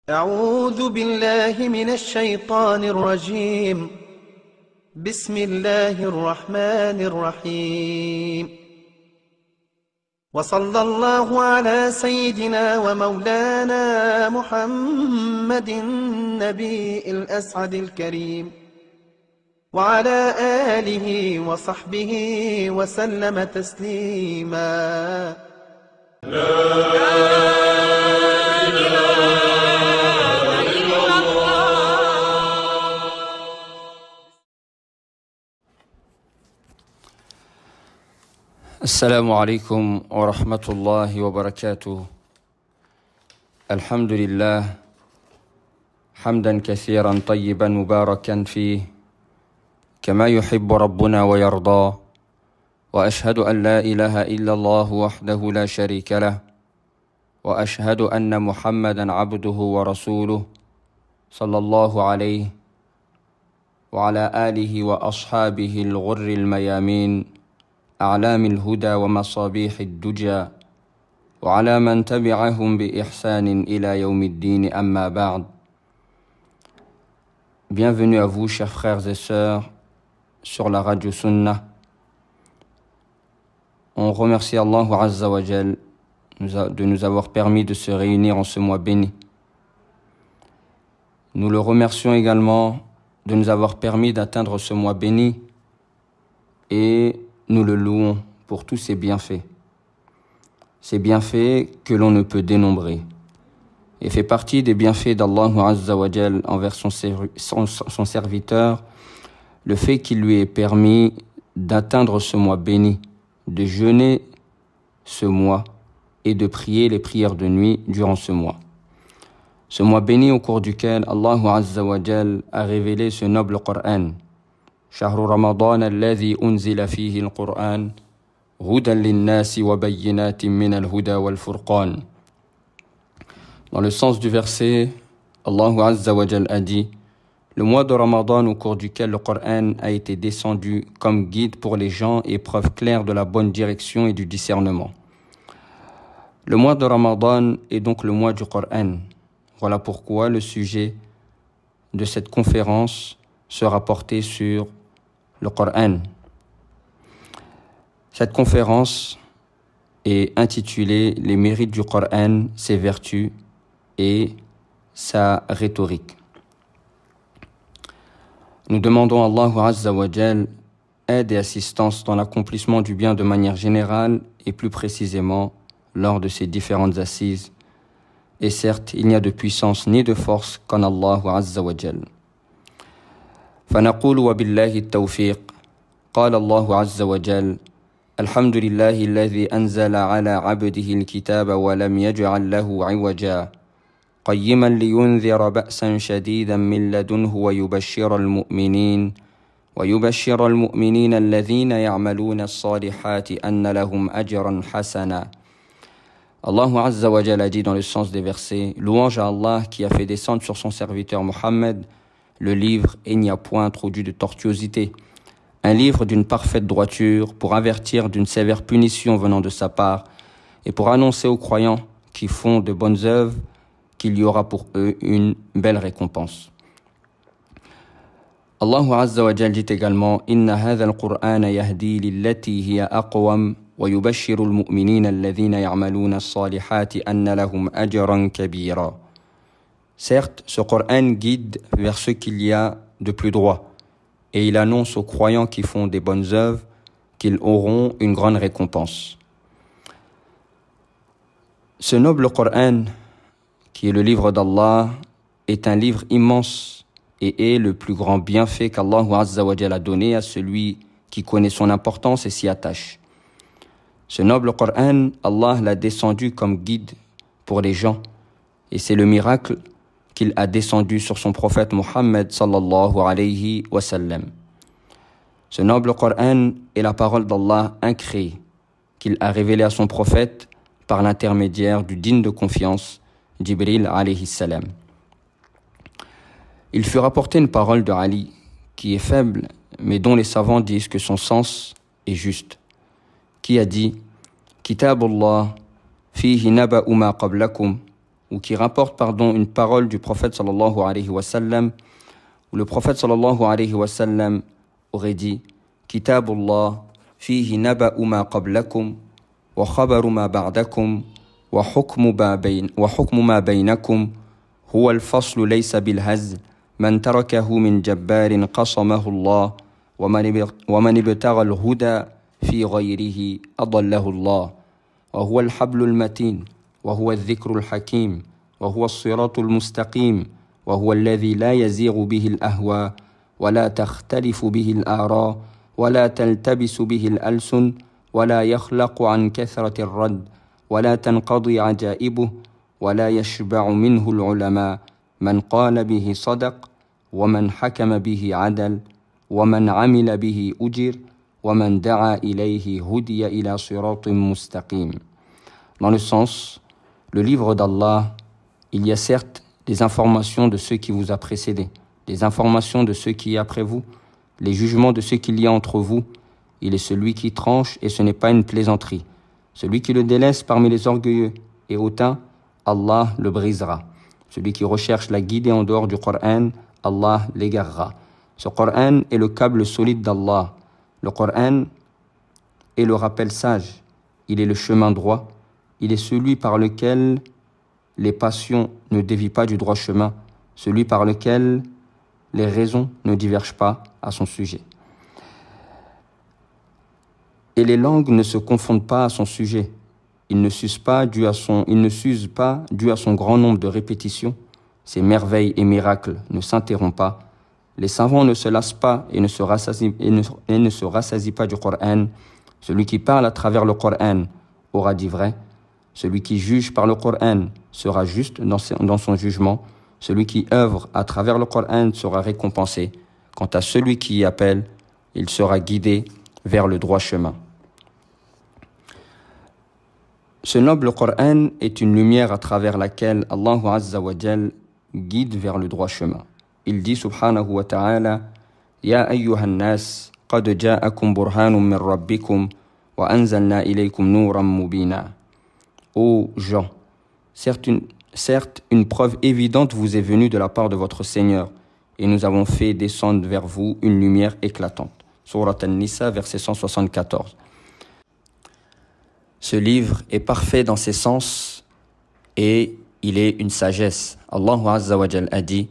أعوذ بالله من الشيطان الرجيم. بسم الله الرحمن الرحيم. وصلى الله على سيدنا ومولانا محمد النبي الأسعد الكريم وعلى آله وصحبه وسلم تسليما. السلام عليكم ورحمة الله وبركاته. الحمد لله حمدا كثيرا طيبا مباركا فيه كما يحب ربنا ويرضى، وأشهد أن لا إله إلا الله وحده لا شريك له، وأشهد أن محمدا عبده ورسوله صلى الله عليه وعلى آله وأصحابه الغر الميامين أعلام الهدى ومصابيح الدجى، وعلى من تبعهم بإحسان إلى يوم الدين أما بعد. Bienvenue à vous, chers frères et sœurs, sur la radio Sunnah. On remercie Allah Azza wa Jal de nous avoir permis de se réunir en ce mois béni. Nous le remercions également de nous avoir permis d'atteindre ce mois béni et nous le louons pour tous ses bienfaits. Ces bienfaits que l'on ne peut dénombrer. Et fait partie des bienfaits d'Allah Azza wa Jal envers son serviteur, le fait qu'il lui ait permis d'atteindre ce mois béni, de jeûner ce mois et de prier les prières de nuit durant ce mois. Ce mois béni au cours duquel Allah Azza wa Jal a révélé ce noble Coran. شهر رمضان الذي أنزل فيه القرآن هدى للناس وبينات من الهدى والفرقان. Dans le sens du verset, Allah Azza wa Jal a dit: le mois de Ramadan au cours duquel le Coran a été descendu comme guide pour les gens et preuve claire de la bonne direction et du discernement. Le mois de Ramadan est donc le mois du Coran. Voilà pourquoi le sujet de cette conférence sera porté sur le Coran. Cette conférence est intitulée Les mérites du Coran, ses vertus et sa rhétorique. Nous demandons à Allah Azza wa Jal aide et assistance dans l'accomplissement du bien de manière générale et plus précisément lors de ces différentes assises. Et certes, il n'y a de puissance ni de force qu'en Allah Azza wa Jal. فنقول وبالله التوفيق. قال الله عز وجل: الحمد لله الذي أنزل على عبده الكتاب ولم يجعل له عوجا قيما لينذر بأسا شديدا من لدنه ويبشر المؤمنين الذين يعملون الصالحات أن لهم أجرا حسنا. Allah Azza wa Jal a dit dans le sens des versets: louange à Allah qui a fait descendre sur son serviteur Mohammed le livre et il n'y a point trop dû de tortuosité, un livre d'une parfaite droiture pour avertir d'une sévère punition venant de sa part et pour annoncer aux croyants qui font de bonnes œuvres qu'il y aura pour eux une belle récompense. Allah Azza wa Jal dit également: Inna hadha al-Qur'ana yahdi lillati hiya aqwam wa yubashshiru al-mu'minina alladhina ya'maluna as-salihati anna lahum ajran kabira. Certes, ce Coran guide vers ce qu'il y a de plus droit, et il annonce aux croyants qui font des bonnes œuvres qu'ils auront une grande récompense. Ce noble Coran, qui est le livre d'Allah, est un livre immense et est le plus grand bienfait qu'Allah Azza wa Jal a donné à celui qui connaît son importance et s'y attache. Ce noble Coran, Allah l'a descendu comme guide pour les gens, et c'est le miracle qu'il a descendu sur son prophète Muhammad sallallahu alayhi wa sallam. Ce noble Coran est la parole d'Allah incréée qu'il a révélée à son prophète par l'intermédiaire du digne de confiance, Jibril alayhi salam. Il fut rapporté une parole de Ali qui est faible mais dont les savants disent que son sens est juste, qui a dit: Kitabullah fihi naba'u ma qablakum ou qui rapporte une parole du prophète sallallahu alayhi wa sallam, où le prophète sallallahu alayhi wa sallam aurait dit Kitabullah fihi naba'u ma qablakum wa khabaru ma ba'dakum wa hukmu ma baynakum huwa al-faslu laysa bil-hazl man tarakahu min jabbarin qasamahu Allah wa man ibtagha al-huda fi ghayrihi adallahu Allah wa huwa al-hablu al-matin وهو الذكر الحكيم وهو الصراط المستقيم وهو الذي لا يزيغ به الأهواء ولا تختلف به الآراء ولا تلتبس به الألسن ولا يخلق عن كثرة الرد ولا تنقضي عجائبه ولا يشبع منه العلماء من قال به صدق ومن حكم به عدل ومن عمل به أجر ومن دعا إليه هدي إلى صراط مستقيم. Dans le sens, le livre d'Allah, il y a certes des informations de ceux qui vous a précédés, des informations de ceux qui est après vous, les jugements de ceux qu'il y a entre vous. Il est celui qui tranche et ce n'est pas une plaisanterie. Celui qui le délaisse parmi les orgueilleux et hautains, Allah le brisera. Celui qui recherche la guidée en dehors du Coran, Allah l'égarera. Ce Coran est le câble solide d'Allah. Le Coran est le rappel sage. Il est le chemin droit. Il est celui par lequel les passions ne dévient pas du droit chemin, celui par lequel les raisons ne divergent pas à son sujet. Et les langues ne se confondent pas à son sujet. Il ne s'use pas dû à son grand nombre de répétitions. Ses merveilles et miracles ne s'interrompent pas. Les savants ne se lassent pas et ne se rassasient pas du Coran. Celui qui parle à travers le Coran aura dit vrai. Celui qui juge par le Coran sera juste dans son jugement. Celui qui œuvre à travers le Coran sera récompensé. Quant à celui qui y appelle, il sera guidé vers le droit chemin. Ce noble Coran est une lumière à travers laquelle Allah Azza wa Jal guide vers le droit chemin. Il dit subhanahu wa ta'ala Ya ayyuhan nas, qad ja'akum burhanun min rabbikum wa anzalna ilaykum nuran mubina. Ô gens, certes, une preuve évidente vous est venue de la part de votre Seigneur, et nous avons fait descendre vers vous une lumière éclatante. Surat An-Nisa, verset 174. Ce livre est parfait dans ses sens et il est une sagesse. Allah Azza wa Jal a dit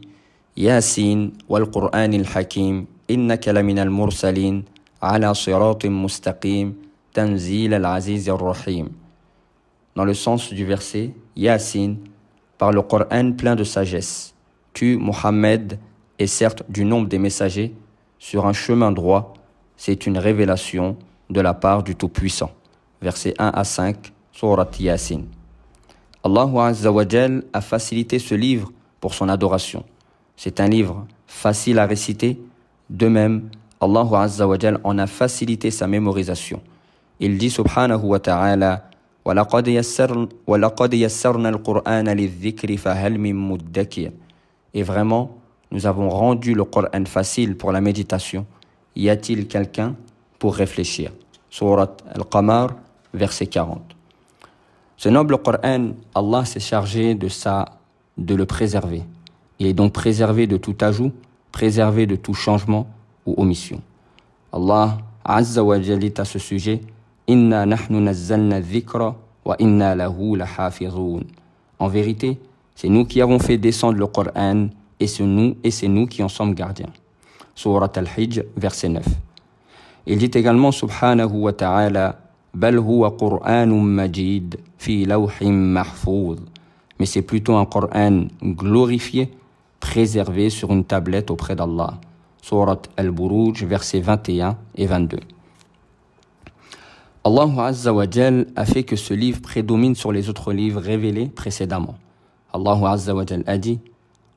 Yasin wal Qur'an al-Hakim, innaka lamina al-mursalin, ala siratin mustaqim, tanzil al-aziz al-Rahim. Dans le sens du verset, Yasin, par le Coran plein de sagesse. Tu, Mohammed, es certes du nombre des messagers, sur un chemin droit, c'est une révélation de la part du Tout-Puissant. Versets 1 à 5, Surat Yasin. Allah Azza wa Jal a facilité ce livre pour son adoration. C'est un livre facile à réciter. De même, Allah Azza wa Jal en a facilité sa mémorisation. Il dit subhanahu wa ta'ala وَلَقَدْ يَسَّرْنَا الْقُرْآنَ لِلذِّكْرِ فَهَلْ مِن مُدَّكِرٍ. Et vraiment, nous avons rendu le Coran facile pour la méditation. Y a-t-il quelqu'un pour réfléchir? Surat Al-Qamar, verset 40. Ce noble Coran, Allah s'est chargé de le préserver. Il est donc préservé de tout ajout, préservé de tout changement ou omission. Allah Azza wa Jalla dit à ce sujet Inna nahnu nazzalna dhikra wa inna lahu lahafizun. En vérité, c'est nous qui avons fait descendre le Coran et c'est nous qui en sommes gardiens. Surat Al-Hijr, verset 9. Il dit également subhanahu wa ta'ala Bal huwa Qur'anun majid fi lawhim mahfouz. Mais c'est plutôt un Coran glorifié, préservé sur une tablette auprès d'Allah. Surat Al-Buruj, versets 21 et 22. Allah Azza wa Jal a fait que ce livre prédomine sur les autres livres révélés précédemment. Allah Azza wa Jal a dit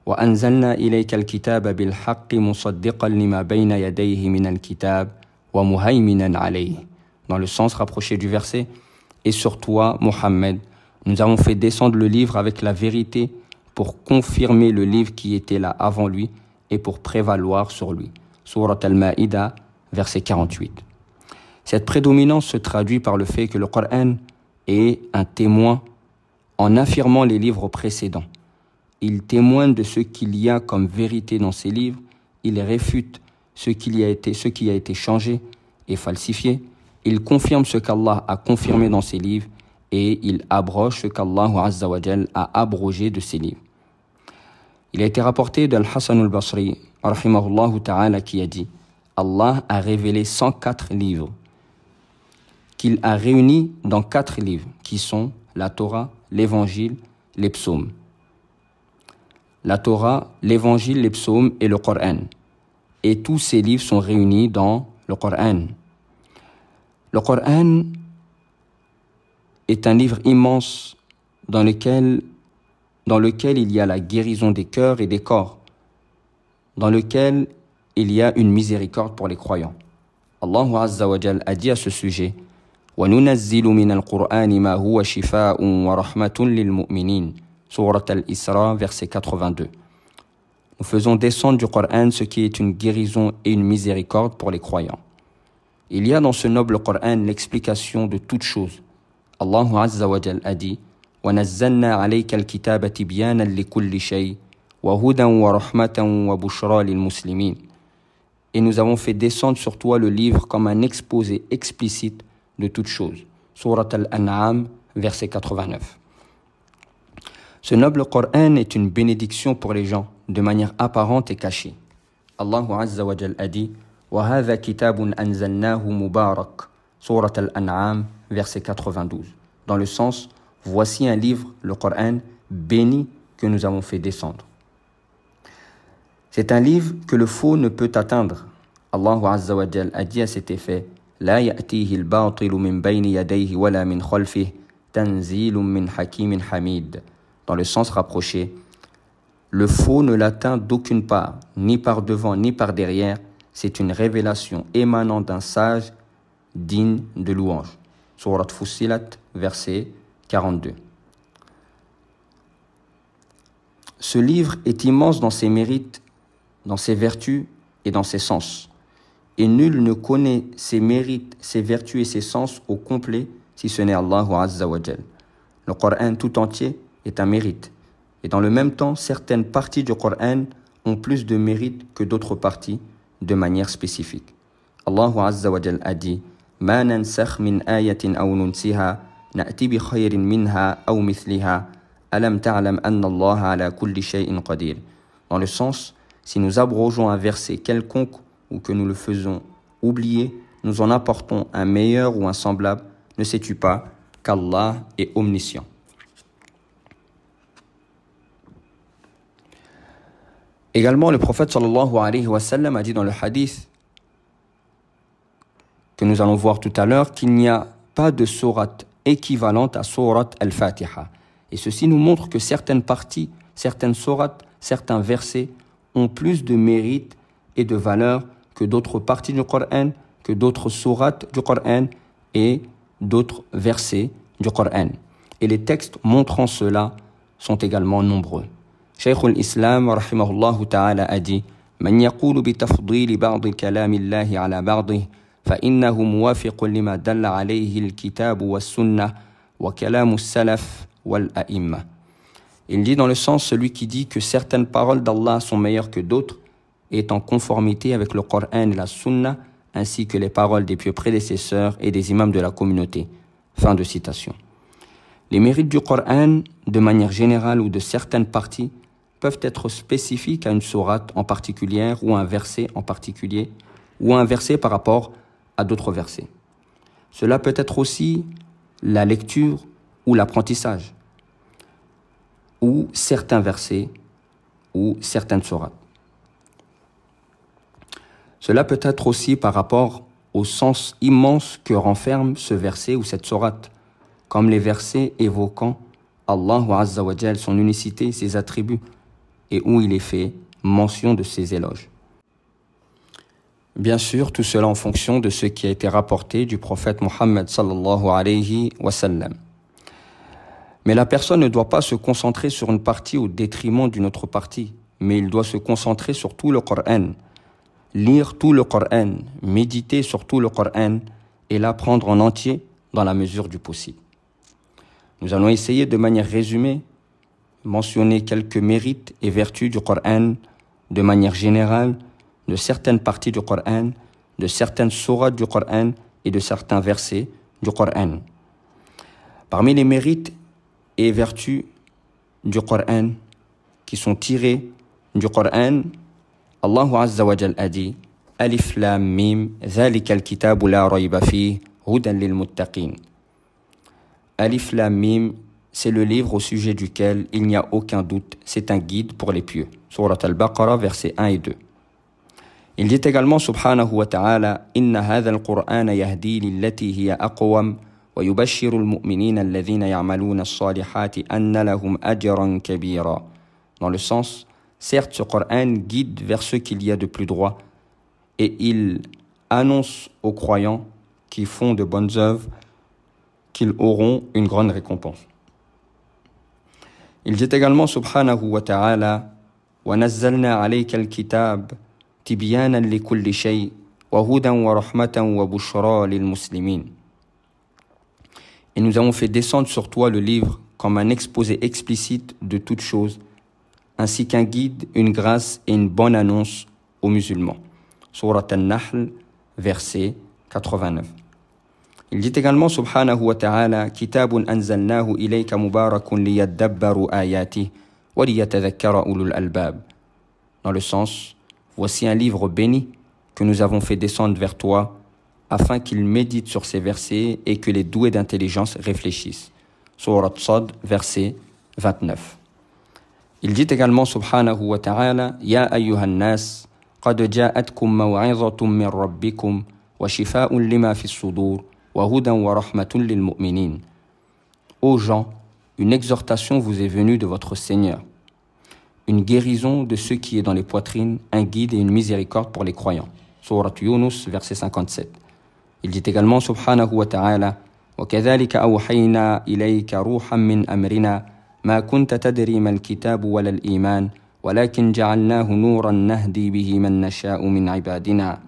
وَأَنزَلْنَا إِلَيْكَ الْكِتَابَ بِالْحَقِّ مُصَدِّقًا لِمَا بَيْنَ يَدَيْهِ مِنَ الْكِتَابِ وَمُهَيْمِنًا عَلَيْهِ. Dans le sens rapproché du verset, et sur toi, Mohammed, nous avons fait descendre le livre avec la vérité pour confirmer le livre qui était là avant lui et pour prévaloir sur lui. Surat Al-Ma'ida, verset 48. Cette prédominance se traduit par le fait que le Coran est un témoin en affirmant les livres précédents. Il témoigne de ce qu'il y a comme vérité dans ces livres, il réfute ce qui a été changé et falsifié, il confirme ce qu'Allah a confirmé dans ses livres et il abroge ce qu'Allah Azza wa Jal a abrogé de ses livres. Il a été rapporté d'Al-Hasan al-Basri, rahimahullah ta'ala, qui a dit « Allah a révélé 104 livres qu'il a réunis dans 4 livres qui sont la Torah, l'Évangile, les psaumes. La Torah, l'Évangile, les psaumes et le Coran. Et tous ces livres sont réunis dans le Coran. Le Coran est un livre immense dans lequel il y a la guérison des cœurs et des corps, dans lequel il y a une miséricorde pour les croyants. Allah Azza wa Jal a dit à ce sujet « وَنُنَزِّلُ مِنَ الْقُرْآنِ مَا هُوَ شِفَاءٌ وَرَحْمَةٌ لِلْمُؤْمِنِينَ » Surat al-Isra, verset 82. Nous faisons descendre du Coran ce qui est une guérison et une miséricorde pour les croyants. Il y a dans ce noble Coran l'explication de toutes choses. Allah Azza wa Jal a dit وَنَزَّلْنَا عَلَيْكَ الْكِتَابَ تِبْيَانًا لِكُلِّ شَيْءٍ وَهُدًى وَرَحْمَةً وَبُشْرَى لِلْمُسْلِمِينَ. Et nous avons fait descendre sur toi le livre comme un exposé explicite de toutes choses. Surat al-An'am, verset 89. Ce noble Coran est une bénédiction pour les gens, de manière apparente et cachée. Allah Azza wa Jal a dit وَهَذَا كِتَابٌ أَنزَلْنَاهُ مُبَارَكٌ Surat al-An'am, verset 92. Dans le sens, voici un livre, le Coran, béni que nous avons fait descendre. C'est un livre que le faux ne peut atteindre. Allah Azza wa Jal a dit à cet effet لا يأتيه الباطل من بين يديه ولا من خلفه تنزيل من حكيم حميد. Dans le sens rapproché, le faux ne l'atteint d'aucune part, ni par devant ni par derrière. C'est une révélation émanant d'un sage digne de louange. Surat Fussilat, verset 42. Ce livre est immense dans ses mérites, dans ses vertus et dans ses sens. Et nul ne connaît ses mérites, ses vertus et ses sens au complet si ce n'est Allah Azza wa Jal. Le Coran tout entier est un mérite. Et dans le même temps, certaines parties du Coran ont plus de mérite que d'autres parties de manière spécifique. Allah Azza wa Jal a dit ما ننسخ من آية أو ننسها نأتي بخير منها أو مثلها ألم تعلم أن الله على كل شيء قدير. Dans le sens, si nous abrogeons un verset quelconque ou que nous le faisons oublier, nous en apportons un meilleur ou un semblable, ne sais-tu pas qu'Allah est omniscient. Également, le prophète sallallahu alayhi wa sallam a dit dans le hadith que nous allons voir tout à l'heure qu'il n'y a pas de sourate équivalente à sourate al-Fatiha. Et ceci nous montre que certaines parties, certaines sourates, certains versets ont plus de mérite et de valeur que d'autres parties du Coran, que d'autres sourates du Coran et d'autres versets du Coran. Et les textes montrant cela sont également nombreux. Shaykh al-Islam, rahimahullah ta'ala, a dit من يقول بتفضيل بعض كلام الله على بعضه فإنه موافق لما دل عليه الكتاب والسنة وكلام السلف والأئمة. Il dit dans le sens, celui qui dit que certaines paroles d'Allah sont meilleures que d'autres est en conformité avec le Coran et la Sunna, ainsi que les paroles des pieux prédécesseurs et des imams de la communauté. Fin de citation. Les mérites du Coran, de manière générale ou de certaines parties, peuvent être spécifiques à une sourate en particulier ou un verset en particulier, ou un verset par rapport à d'autres versets. Cela peut être aussi la lecture ou l'apprentissage, ou certains versets, ou certaines sourates. Cela peut être aussi par rapport au sens immense que renferme ce verset ou cette sourate, comme les versets évoquant Allah Azza wa Jal, son unicité, ses attributs, et où il est fait mention de ses éloges. Bien sûr, tout cela en fonction de ce qui a été rapporté du prophète Mohammed sallallahu alayhi wa sallam. Mais la personne ne doit pas se concentrer sur une partie au détriment d'une autre partie, mais il doit se concentrer sur tout le Coran, lire tout le Coran, méditer sur tout le Coran et l'apprendre en entier dans la mesure du possible. Nous allons essayer de manière résumée mentionner quelques mérites et vertus du Coran de manière générale, de certaines parties du Coran, de certaines sourates du Coran et de certains versets du Coran. Parmi les mérites et vertus du Coran qui sont tirés du Coran, Allah Azza wa Jal a dit Alif Lam Mim, Dhalika al-kitabu la rayba fihi, hudan lil muttaqin. Alif Lam Mim, c'est le livre au sujet duquel il n'y a aucun doute, c'est un guide pour les pieux. Surat al-Baqarah, versets 1 et 2. Il dit également subhanahu wa ta'ala Inna hadha al-Qur'ana yahdi lillati hiya aqwam wa yubashiru al-mu'minina alladhina ya'maluna as-salihati anna lahum ajran kabira. Dans le sens, certes ce Coran guide vers ce qu'il y a de plus droit et il annonce aux croyants qui font de bonnes œuvres qu'ils auront une grande récompense. Il dit également subhanahu wa ta'ala wa nazzalna alayka al-kitab tibyanan li kulli shay wa hudan wa rahmatan wa bushra lil muslimin. Et nous avons fait descendre sur toi le livre comme un exposé explicite de toutes choses, ainsi qu'un guide, une grâce et une bonne annonce aux musulmans. Surat An-Nahl, verset 89. Il dit également subhanahu wa ta'ala Kitabun anzalnahu ilayka mubarakun liyadabbaru ayati wa liyatadhakkara ulul albab. Dans le sens, voici un livre béni que nous avons fait descendre vers toi afin qu'il médite sur ces versets et que les doués d'intelligence réfléchissent. Surat Sad, verset 29. Il dit également subhanahu wa ta'ala Ya ayyuhan nas qad ja'atkum maw'izatun min rabbikum wa shifa'un lima fis sudur wa hudan wa rahmatun lil mu'minin. Ô gens, une exhortation vous est venue de votre Seigneur, une guérison de ce qui est dans les poitrines, un guide et une miséricorde pour les croyants. Surat Yunus, verset 57. Il dit également subhanahu wa ta'ala Wa kadhalika awhayna ilayka ruhan min amrina ما كنت تدري ما الكتاب ولا الإيمان ولكن جعلناه نورا نهدي به من نشاء من عبادنا.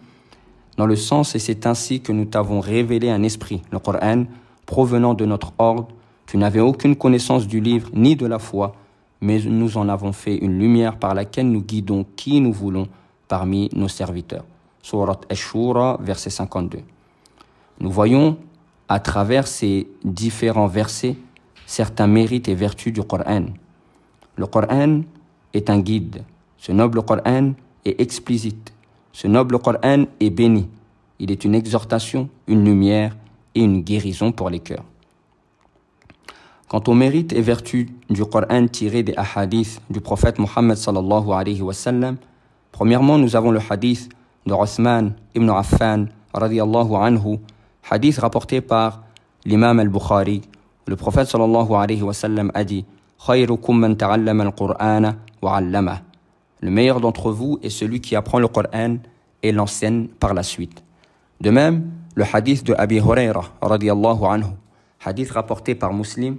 Dans le sens, et c'est ainsi que nous t'avons révélé un esprit, le Coran, provenant de notre ordre. Tu n'avais aucune connaissance du livre ni de la foi, mais nous en avons fait une lumière par laquelle nous guidons qui nous voulons parmi nos serviteurs. Surat Ash-Shura, verset 52. Nous voyons à travers ces différents versets certains mérites et vertus du Coran. Le Coran est un guide. Ce noble Coran est explicite. Ce noble Coran est béni. Il est une exhortation, une lumière et une guérison pour les cœurs. Quant aux mérites et vertus du Coran tirés des hadiths du prophète Mohammed sallallahu alayhi wa sallam, premièrement, nous avons le hadith de Uthman ibn Affan radiyallahu anhu, hadith rapporté par l'imam al-Bukhari. Le prophète sallallahu alayhi wa sallam a dit Khayrukum man ta'allama al-Qur'ana wa 'allama. Le meilleur d'entre vous est celui qui apprend le Coran et l'enseigne par la suite. De même, le hadith de Abi Huraira radiyallahu anhu, hadith rapporté par Muslim,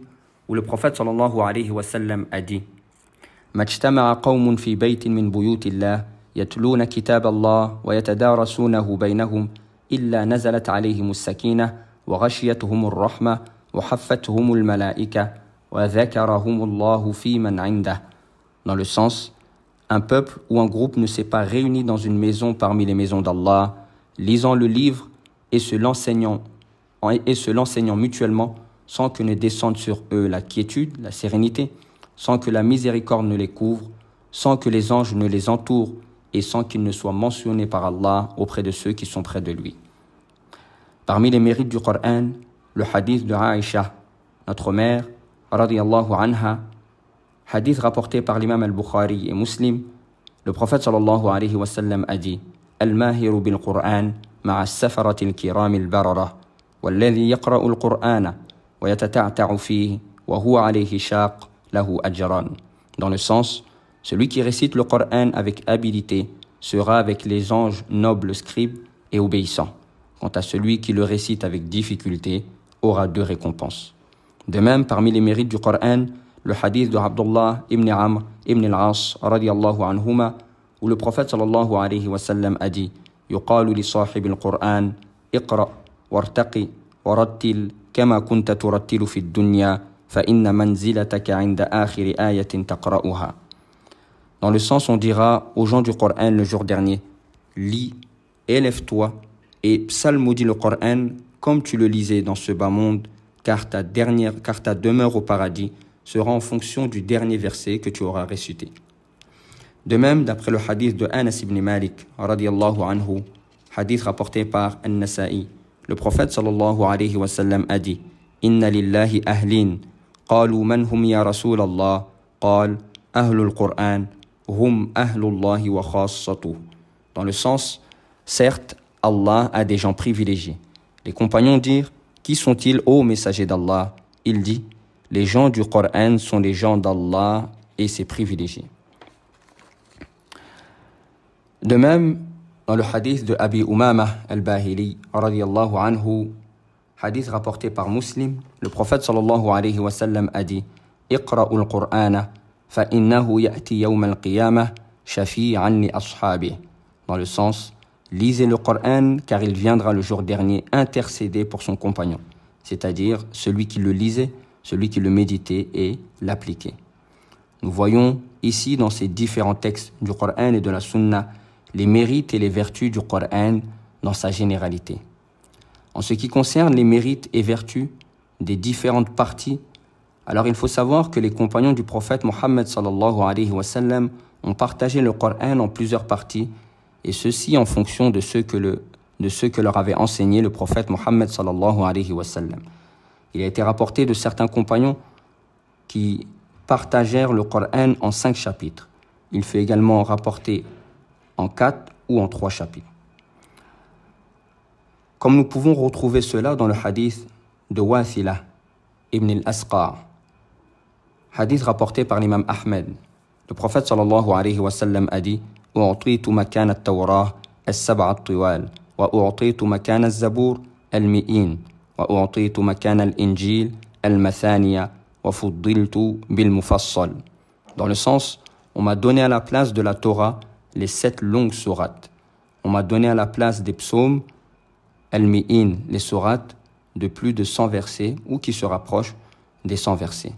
où le prophète sallallahu alayhi wa sallam a dit Majtama'a qawmun fi baytin min buyutillah yatluna kitab Allah wa yatadarasunahu baynahum illa nazalat alayhimus sakinah wa ghashiyatuhumur rahmah وحفتهم الملائكة وذكرهم الله في من عنده. Dans le sens, un peuple ou un groupe ne s'est pas réuni dans une maison parmi les maisons d'Allah, lisant le livre et se l'enseignant mutuellement, sans que ne descende sur eux la quiétude, la sérénité, sans que la miséricorde ne les couvre, sans que les anges ne les entourent et sans qu'ils ne soient mentionnés par Allah auprès de ceux qui sont près de lui. Parmi les mérites du Coran, le hadith de Aïcha, notre mère, radiyallahu anha, hadith rapporté par l'imam al-Bukhari et Muslim, le prophète sallallahu alayhi wa sallam a dit Al-mahiru bil-Qur'an ma'a as-safarati al-kiram al-barara walladhi yaqra'u al-Qur'ana wa yatata'ta'u fihi wa huwa alayhi shaq lahu ajran. Dans le sens, celui qui récite le Coran avec habileté sera avec les anges nobles scribes et obéissants. Quant à celui qui le récite avec difficulté, aura deux récompenses. De même, parmi les mérites du Coran, le hadith de Abdullah ibn Amr ibn al-As radiyallahu anhuma, où le prophète sallallahu alayhi wa sallam a dit Yuqalu li sahib al-Qur'an, iqra, wartaqi, warattil, kama kunta turattilu fi dunya, فإن منزلتك عند آخر آية تقرأها. Dans le sens, on dira aux gens du Coran le jour dernier, lis, élève-toi et psalmodie le Coran comme tu le lisais dans ce bas monde, car ta demeure au paradis sera en fonction du dernier verset que tu auras récité. De même, d'après le hadith de Anas ibn Malik, radiyallahu anhu, hadith rapporté par An-Nasa'i, le prophète sallallahu alayhi wa sallam a dit, Inna lillahi ahlin, qalu man hum ya Rasul Allah, qal, ahlul Qur'an, hum ahlullahi wa khassatuh. Dans le sens, certes, Allah a des gens privilégiés. Les compagnons dirent, qui sont-ils, ô messager d'Allah? Il dit, les gens du Coran sont les gens d'Allah et ses privilégiés. De même, dans le hadith de Abi Umama al-Bahili, radiyallahu anhu, hadith rapporté par Muslim, le prophète sallallahu alayhi wa sallam a dit, Iqra'u al-Qur'ana, fa innahu ya'ti yawm al-qiyamah, shafi'an li ashabih. Dans le sens, lisez le Coran, car il viendra le jour dernier intercéder pour son compagnon, c'est-à-dire celui qui le lisait, celui qui le méditait et l'appliquait. Nous voyons ici, dans ces différents textes du Coran et de la Sunna, les mérites et les vertus du Coran dans sa généralité. En ce qui concerne les mérites et vertus des différentes parties, alors il faut savoir que les compagnons du prophète Mohammed sallallahu alayhi wa sallam ont partagé le Coran en plusieurs parties, et ceci en fonction de ce que leur avait enseigné le prophète Mohammed sallallahu alayhi wa sallam. Il a été rapporté de certains compagnons qui partagèrent le Coran en 5 chapitres. Il fut également rapporté en 4 ou en 3 chapitres. Comme nous pouvons retrouver cela dans le hadith de Wathila ibn al-Asqa, hadith rapporté par l'imam Ahmed. Le prophète sallallahu alayhi wa sallam a dit, أعطيت مكان التوراة السبع الطوال وأعطيت مكان الزبور المئين وأعطيت مكان الإنجيل المثانية وفضلت بالمفصل. Dans le sens, on m'a donné à la place de la Torah les 7 longues sourates. On m'a donné à la place des psaumes al-mi'in, les sourates de plus de 100 versets ou qui se rapprochent des 100 versets.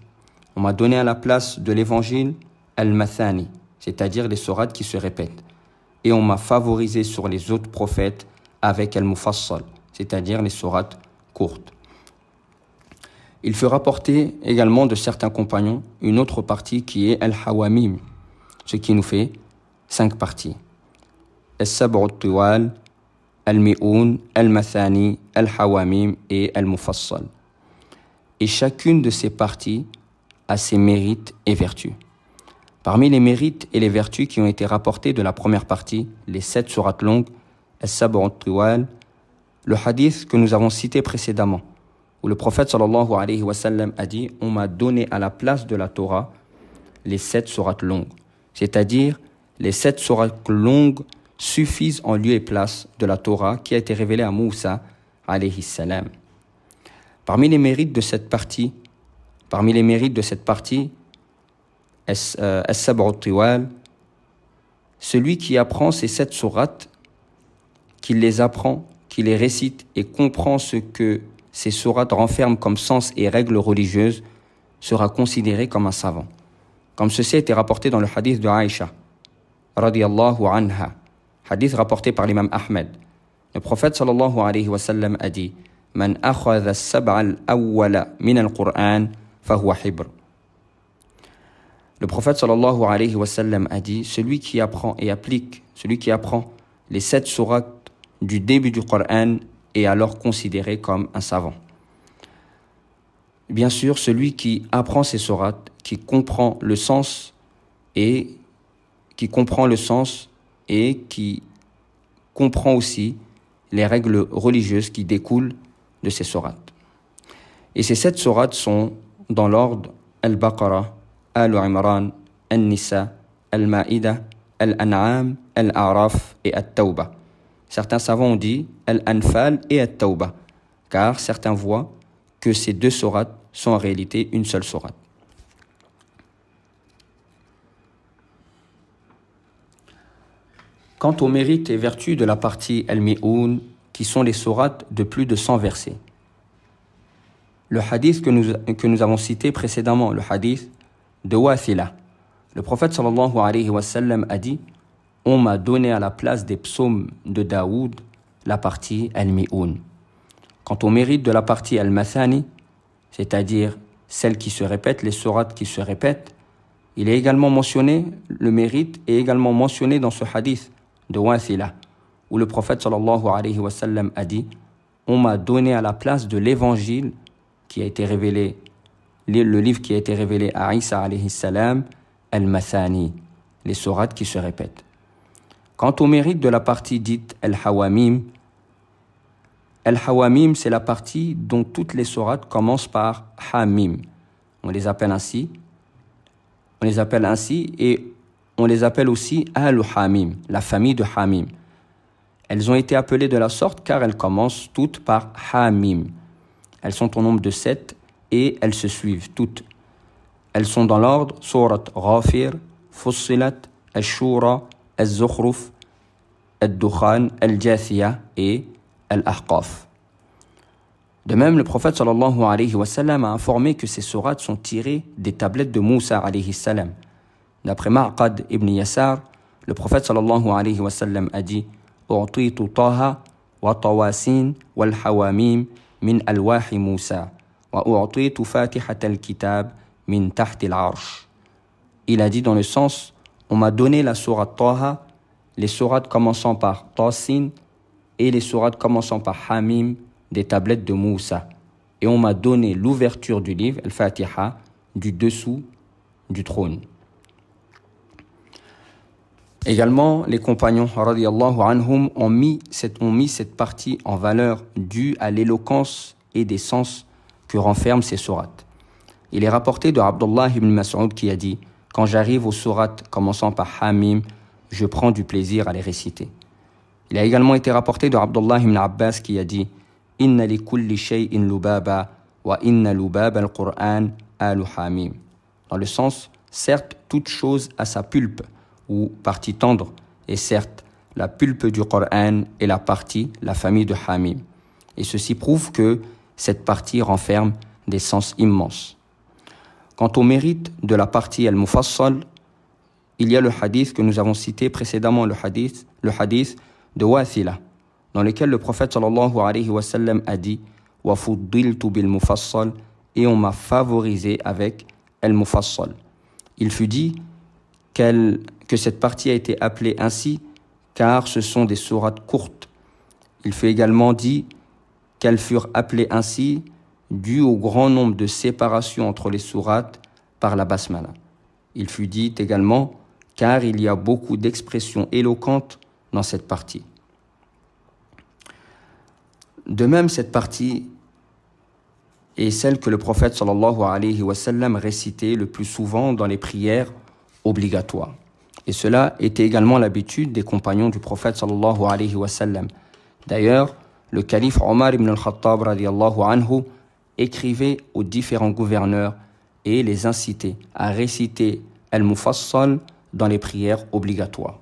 On m'a donné à la place de l'évangile al-mathani, c'est-à-dire les sourates qui se répètent. Et on m'a favorisé sur les autres prophètes avec al-mufassal, c'est-à-dire les sourates courtes. Il fut rapporté également de certains compagnons une autre partie qui est al-hawamim, ce qui nous fait 5 parties. Al-sab'u al-tiwal, al-mi'un, al-mathani, al-hawamim et al-mufassal. Et chacune de ces parties a ses mérites et vertus. Parmi les mérites et les vertus qui ont été rapportés de la première partie, les 7 sourates longues, Al-Sab'u al-Tiwal, le hadith que nous avons cité précédemment, où le prophète sallallahu alayhi wa sallam a dit « On m'a donné à la place de la Torah les 7 sourates longues », c'est-à-dire les 7 sourates longues suffisent en lieu et place de la Torah qui a été révélée à Moussa alayhi salam. Parmi les mérites de cette partie, As-Sab'u al-Tiwal, celui qui apprend ces 7 sourates, qui les apprend, qui les récite et comprend ce que ces sourates renferment comme sens et règles religieuses, sera considéré comme un savant. Comme ceci a été rapporté dans le hadith de Aïcha, radiyallahu anha, hadith rapporté par l'imam Ahmed. Le prophète sallallahu alayhi wa sallam a dit « Man akhadha as-sab'a al-awwala min al-Qur'an, fahuwa hibr » Le prophète sallallahu alayhi wa sallam a dit, celui qui apprend et applique, celui qui apprend les 7 sourates du début du Coran est alors considéré comme un savant. Bien sûr, celui qui apprend ces sourates, qui comprend le sens et qui comprend aussi les règles religieuses qui découlent de ces sourates. Et ces 7 sourates sont dans l'ordre Al-Baqarah, Al-Imran, Al-Nisa, Al-Ma'ida, Al-An'am, Al-A'raf et At-Tawbah. Certains savants ont dit Al-Anfal et At-Tawbah, car certains voient que ces 2 sourates sont en réalité une seule sourate. Quant aux mérites et vertus de la partie Al-Mi'un, qui sont les sourates de plus de 100 versets, le hadith que nous avons cité précédemment, le hadith de Wathila. Le prophète sallallahu alayhi wa sallam a dit « On m'a donné à la place des psaumes de Daoud la partie Al-Mi'oun ». Quant au mérite de la partie Al-Mathani, c'est-à-dire celle qui se répète, les sourates qui se répètent, il est également mentionné, le mérite est également mentionné dans ce hadith de Wathila, où le prophète sallallahu alayhi wa sallam a dit « On m'a donné à la place de l'évangile qui a été révélé, le livre qui a été révélé à Isa alayhi salam, Al-Mathani, les sourates qui se répètent. » Quant au mérite de la partie dite Al-Hawamim, Al-Hawamim, c'est la partie dont toutes les sourates commencent par Hamim. On les appelle ainsi et on les appelle aussi Al-Hamim, la famille de Hamim. Elles ont été appelées de la sorte car elles commencent toutes par Hamim. Elles sont au nombre de 7 et elles se suivent toutes. Elles sont dans l'ordre Surat Ghafir, Fussilat, Al-Shura, Al-Zukhruf, Al-Dukhan, Al-Jathiyah et Al-Ahqaf. De même, le prophète sallallahu alayhi wa sallam a informé que ces sourates sont tirées des tablettes de Moussa alayhi salam. D'après Ma'qad ibn Yasar, le prophète sallallahu alayhi wa sallam a dit « U'titu Taha wa Tawasin wal Hawamim min alwahi Moussa wa u'titu Fatihat al-Kitab min tahti al-Arsh » Il a dit dans le sens « On m'a donné la sourate Taha, les sourates commençant par Tasin et les sourates commençant par Hamim des tablettes de Moussa. Et on m'a donné l'ouverture du livre, Al-Fatiha, du dessous du trône. » Également, les compagnons radiyallahu anhum ont mis cette partie en valeur due à l'éloquence et des sens que renferment ces sourates. Il est rapporté de Abdullah ibn Mas'ud qui a dit « Quand j'arrive aux sourates commençant par Hamim, je prends du plaisir à les réciter. » Il a également été rapporté de Abdullah ibn Abbas qui a dit « Inna li kulli shay'in lubaba wa inna lubaba al-Qur'an alu Hamim » Dans le sens, certes, toute chose a sa pulpe ou partie tendre, et certes, la pulpe du Coran est la famille de Hamim. Et ceci prouve que cette partie renferme des sens immenses. Quant au mérite de la partie Al-Mufassal, il y a le hadith que nous avons cité précédemment, le hadith de Wathila, dans lequel le prophète sallallahu alayhi wa sallam a dit « Wa fuddiltu bil mufassal » et on m'a favorisé avec Al-Mufassal. Il fut dit que cette partie a été appelée ainsi car ce sont des sourates courtes. Il fut également dit qu'elles furent appelées ainsi dû au grand nombre de séparations entre les sourates par la basmala. Il fut dit également car il y a beaucoup d'expressions éloquentes dans cette partie. De même, cette partie est celle que le prophète sallallahu alayhi wa sallam récitait le plus souvent dans les prières obligatoires. Et cela était également l'habitude des compagnons du prophète sallallahu alayhi wa sallam. D'ailleurs, le calife Omar ibn al-Khattab radiyallahu anhu écrivait aux différents gouverneurs et les incitait à réciter Al-Mufassal dans les prières obligatoires.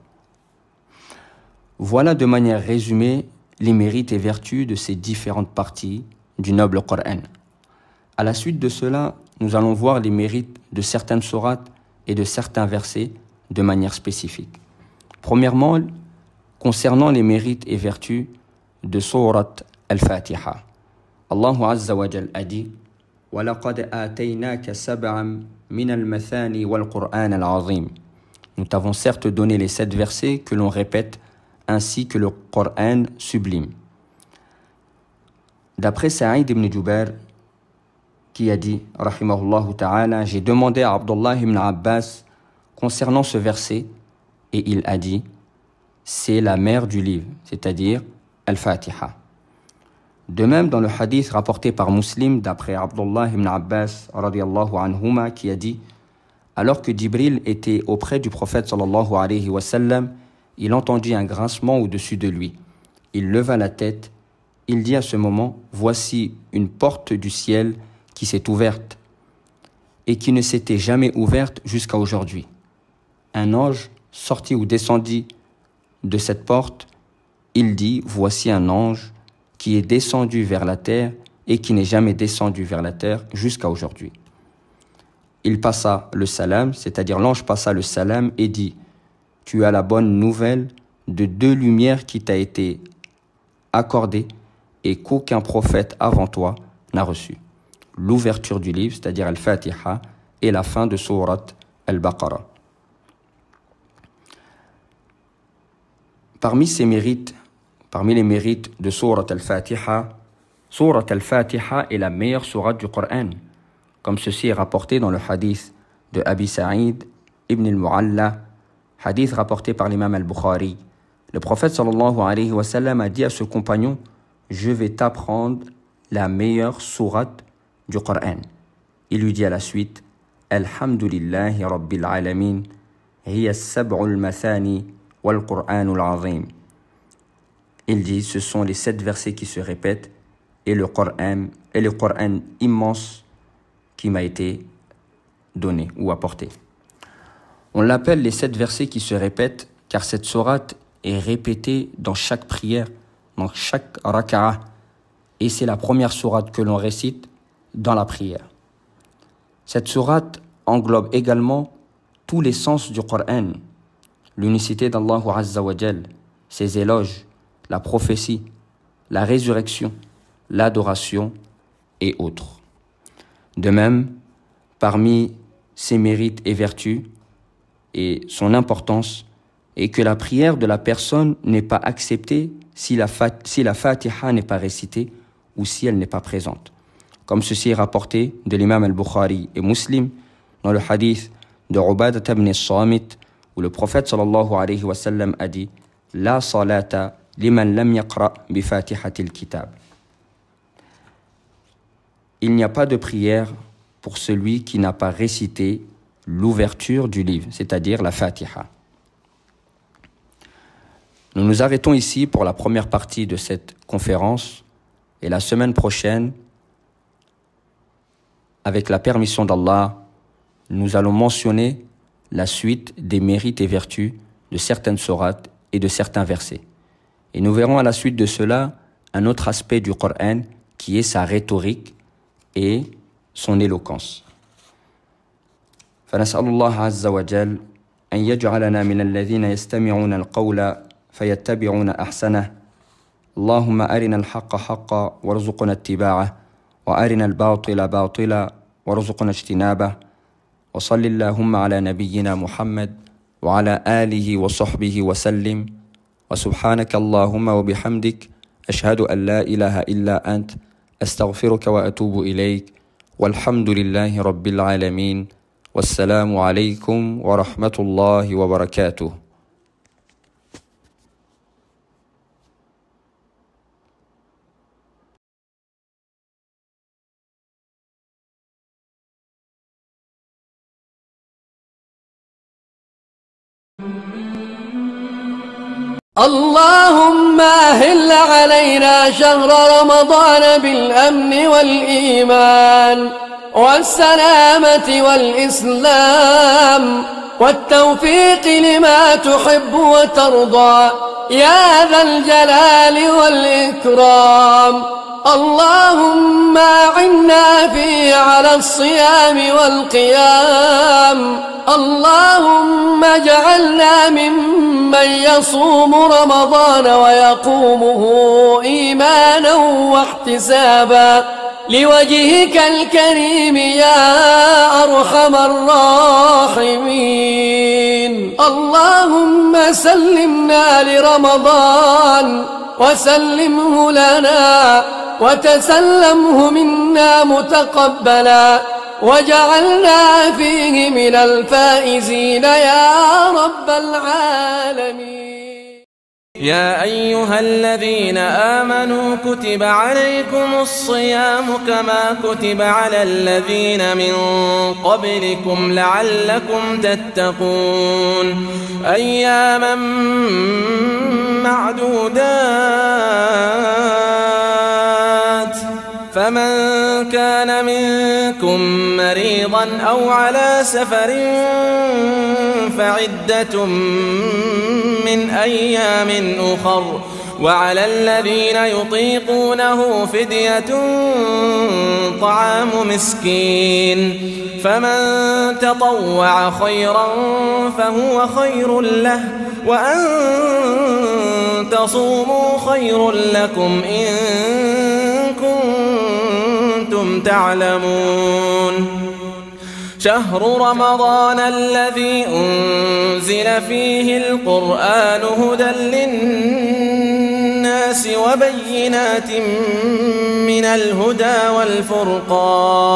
Voilà de manière résumée les mérites et vertus de ces différentes parties du noble Coran. À la suite de cela, nous allons voir les mérites de certaines sourates et de certains versets de manière spécifique. Premièrement, concernant les mérites et vertus de sourate Al-Fatiha. Allah Azza wa Jal a dit « وَلَقَدْ آتَيْنَاكَ سَبْعًا مِنَ الْمَثَانِ وَالْقُرْآنَ الْعَظِيمِ » Nous t'avons certes donné les 7 versets que l'on répète ainsi que le Coran sublime. D'après Sa'id ibn Jubair, qui a dit, rahimahullah ta'ala, j'ai demandé à Abdullah ibn Abbas concernant ce verset, et il a dit, c'est la mère du livre, c'est-à-dire Al-Fatiha. De même, dans le hadith rapporté par Muslim, d'après Abdullah ibn Abbas, radiyallahu anhuma, qui a dit, alors que Jibril était auprès du prophète sallallahu alayhi wa sallam, il entendit un grincement au-dessus de lui. Il leva la tête. Il dit à ce moment, voici une porte du ciel qui s'est ouverte et qui ne s'était jamais ouverte jusqu'à aujourd'hui. Un ange sortit ou descendit de cette porte. Il dit, voici un ange qui est descendu vers la terre et qui n'est jamais descendu vers la terre jusqu'à aujourd'hui. Il passa le salam, c'est-à-dire l'ange passa le salam et dit « Tu as la bonne nouvelle de 2 lumières qui t'a été accordée et qu'aucun prophète avant toi n'a reçu. » L'ouverture du livre, c'est-à-dire Al-Fatiha, et la fin de Surat Al-Baqarah. Parmi les mérites de Surat Al-Fatiha est la meilleure sourate du Coran, comme ceci est rapporté dans le hadith de Abi Sa'id ibn al-Mu'alla, hadith rapporté par l'imam al-Bukhari. Le prophète sallallahu alayhi wa sallam a dit à ce compagnon « Je vais t'apprendre la meilleure sourate du Coran. » Il lui dit à la suite « Alhamdulillahi Rabbil Alamin, hiya as-sab'ul mathani wal Qur'anul azim. » Il dit « Ce sont les 7 versets qui se répètent et le Coran immense qui m'a été donné ou apporté. » On l'appelle les 7 versets qui se répètent car cette sourate est répétée dans chaque prière, dans chaque raka'a, et c'est la première sourate que l'on récite dans la prière. Cette sourate englobe également tous les sens du Coran, l'unicité d'Allah Azza wa Jal, ses éloges, la prophétie, la résurrection, l'adoration et autres. De même, parmi ses mérites et vertus et son importance est que la prière de la personne n'est pas acceptée si la Fatiha n'est pas récitée ou si elle n'est pas présente. Comme ceci est rapporté de l'imam al-Bukhari et Muslim dans le hadith de Ubadah ibn as-Samit où le prophète sallallahu alayhi wa sallam a dit « La salata liman lam yaqra bi fatihatil kitab » Il n'y a pas de prière pour celui qui n'a pas récité l'ouverture du livre, c'est-à-dire la Fatiha. Nous nous arrêtons ici pour la première partie de cette conférence et la semaine prochaine, avec la permission d'Allah, nous allons mentionner la suite des mérites et vertus de certaines sourates et de certains versets. Et nous verrons à la suite de cela un autre aspect du Coran qui est sa rhétorique et son éloquence. فنسأل الله عز وجل أن يجعلنا من الذين يستمعون القول فيتبعون أحسنه. اللهم أرنا الحق حقا وارزقنا اتباعه وأرنا الباطل باطلا وارزقنا اجتنابه وصل اللهم على نبينا محمد وعلى آله وصحبه وسلم وسبحانك اللهم وبحمدك أشهد أن لا إله إلا أنت أستغفرك وأتوب إليك والحمد لله رب العالمين والسلام عليكم ورحمة الله وبركاته. اللهم أهل علينا شهر رمضان بالأمن والإيمان والسلامة والإسلام والتوفيق لما تحب وترضى يا ذا الجلال والإكرام. اللهم أعنا فيه على الصيام والقيام. اللهم اجعلنا ممن يصوم رمضان ويقومه إيمانا واحتسابا لوجهك الكريم يا أرحم الراحمين. اللهم سلمنا لرمضان وسلمه لنا وتسلمه منا متقبلا وجعلنا فيه من الفائزين يا رب العالمين. يا أيها الذين آمنوا كتب عليكم الصيام كما كتب على الذين من قبلكم لعلكم تتقون أياما معدودات فمن كان منكم مريضا أو على سفر فعدة من أيام أخر وعلى الذين يطيقونه فدية طعام مسكين فمن تطوع خيرا فهو خير له وأن تصوموا خير لكم إن كنتم تعلمون شهر رمضان الذي أنزل فيه القرآن هدى للناس وبينات من الهدى والفرقان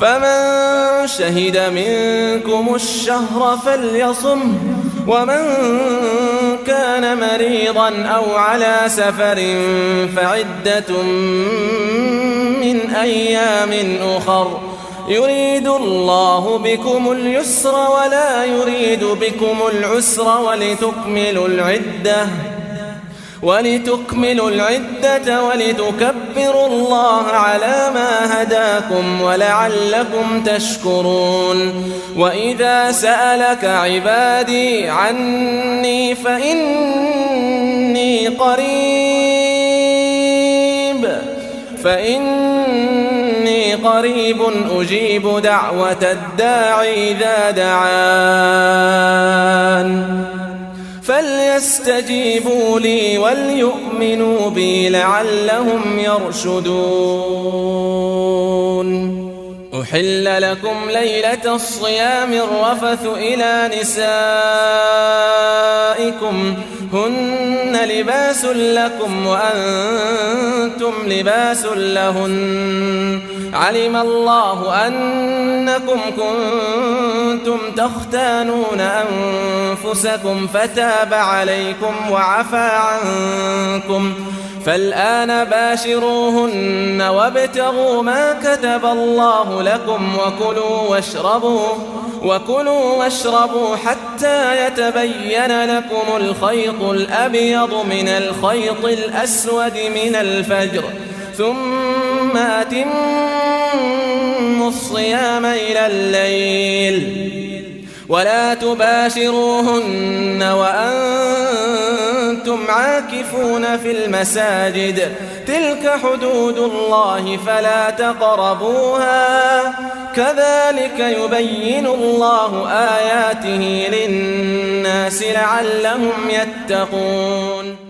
فمن شهد منكم الشهر فليصمه ومن كان مريضا أو على سفر فعدة من أيام أخر يريد الله بكم اليسر ولا يريد بكم العسر ولتكملوا العدة ولتكبروا الله على ما هداكم ولعلكم تشكرون وإذا سألك عبادي عني فإني قريب أجيب دعوة الداعي إذا دعان فليستجيبوا لي وليؤمنوا بي لعلهم يرشدون أحل لكم ليلة الصيام الرفث إلى نسائكم هن لباس لكم وأنتم لباس لهن علم الله أنكم كنتم تختانون أنفسكم فتاب عليكم وعفى عنكم فالآن باشروهن وابتغوا ما كتب الله لكم وكلوا واشربوا حتى يتبين لكم الخيط الأبيض من الخيط الأسود من الفجر ثم أتموا الصيام إلى الليل ولا تباشروهن وأنتم عاكفون في المساجد تلك حدود الله فلا تقربوها كذلك يبين الله آياته للناس لعلهم يتقون